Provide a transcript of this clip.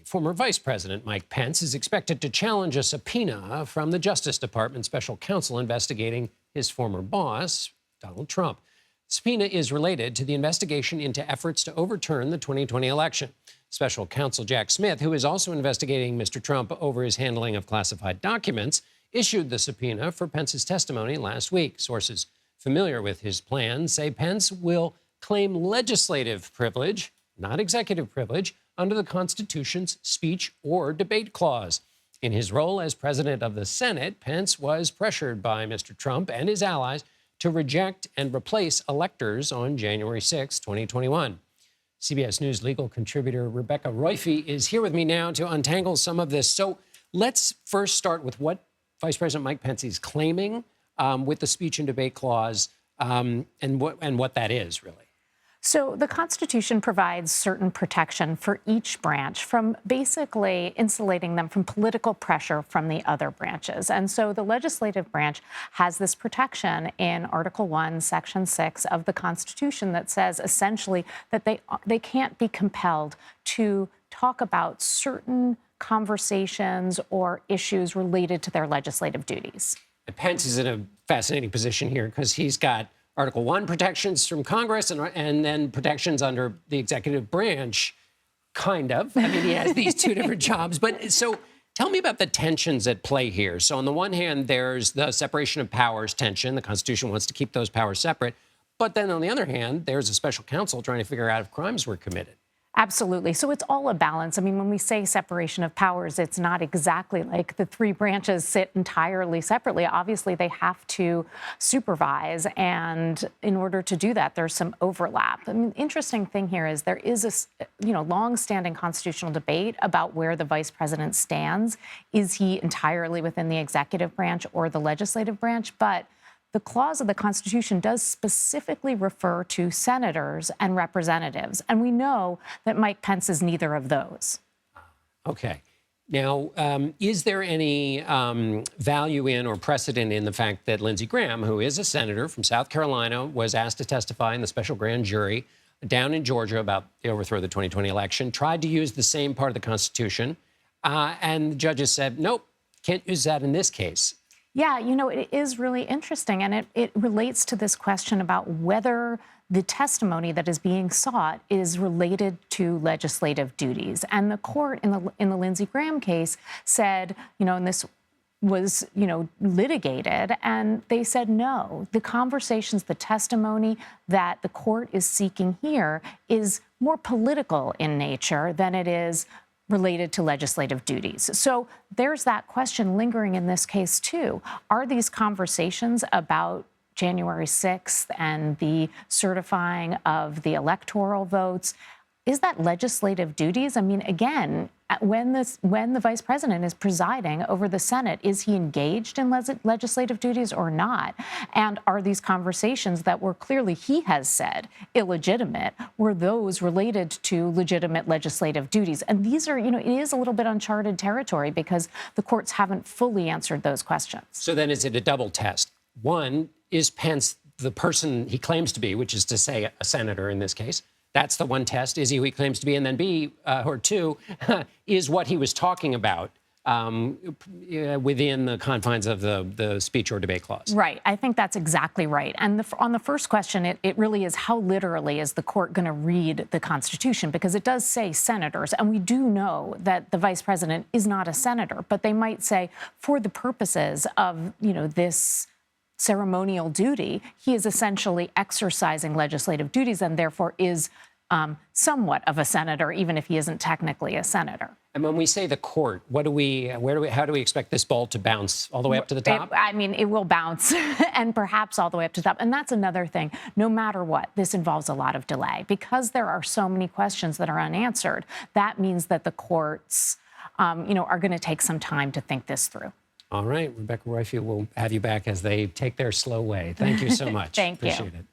Former Vice President Mike Pence is expected to challenge a subpoena from the Justice Department special counsel investigating his former boss, Donald Trump. The subpoena is related to the investigation into efforts to overturn the 2020 election. Special counsel Jack Smith, who is also investigating Mr. Trump over his handling of classified documents, issued the subpoena for Pence's testimony last week. Sources familiar with his plan say Pence will claim legislative privilege, not executive privilege, under the Constitution's speech or debate clause. In his role as president of the Senate, Pence was pressured by Mr. Trump and his allies to reject and replace electors on January 6, 2021. CBS News legal contributor Rebecca Roiphe is here with me now to untangle some of this. So let's first start with what Vice President Mike Pence is claiming with the speech and debate clause and what that is, really. So the Constitution provides certain protection for each branch from basically insulating them from political pressure from the other branches. And so the legislative branch has this protection in Article 1, Section 6 of the Constitution that says essentially that they can't be compelled to talk about certain conversations or issues related to their legislative duties. And Pence is in a fascinating position here because he's got Article 1 protections from Congress and then protections under the executive branch, kind of. I mean, he has these two different jobs. But so tell me about the tensions at play here. So on the one hand, there's the separation of powers tension. The Constitution wants to keep those powers separate. But then on the other hand, there's a special counsel trying to figure out if crimes were committed. Absolutely. So it's all a balance. I mean, when we say separation of powers, it's not exactly like the three branches sit entirely separately. Obviously, they have to supervise. And in order to do that, there's some overlap. I mean, the interesting thing here is there is a long-standing constitutional debate about where the vice president stands. Is he entirely within the executive branch or the legislative branch? But the clause of the Constitution does specifically refer to senators and representatives, and we know that Mike Pence is neither of those. Okay. Now, is there any value in or precedent in the fact that Lindsey Graham, who is a senator from South Carolina, was asked to testify in the special grand jury down in Georgia about the overthrow of the 2020 election, tried to use the same part of the Constitution, and the judges said, nope, can't use that in this case? Yeah, it is really interesting, and it relates to this question about whether the testimony that is being sought is related to legislative duties. And the court in the Lindsey Graham case said, and this was, litigated, and they said no. The conversations, the testimony that the court is seeking here is more political in nature than it is related to legislative duties. So there's that question lingering in this case, too. Are these conversations about January 6th and the certifying of the electoral votes, is that legislative duties? I mean, again, when the vice president is presiding over the Senate, is he engaged in legislative duties or not? And are these conversations that were clearly, he has said, illegitimate, were those related to legitimate legislative duties? And these are, it is a little bit uncharted territory because the courts haven't fully answered those questions. So then is it a double test? One, is Pence the person he claims to be, which is to say a senator in this case? That's the one test. Is he who he claims to be? And then B, or two, is what he was talking about within the confines of the speech or debate clause? Right. I think that's exactly right. And on the first question, it really is how literally is the court going to read the Constitution? Because it does say senators. And we do know that the vice president is not a senator. But they might say, for the purposes of, this ceremonial duty, he is essentially exercising legislative duties and therefore is somewhat of a senator, even if he isn't technically a senator. And when we say the court, how do we expect this ball to bounce all the way up to the top? It will bounce and perhaps all the way up to the top. And that's another thing. No matter what, this involves a lot of delay because there are so many questions that are unanswered. That means that the courts, are going to take some time to think this through. All right. Rebecca Roiphe will have you back as they take their slow way. Thank you so much. Thank you. Appreciate it.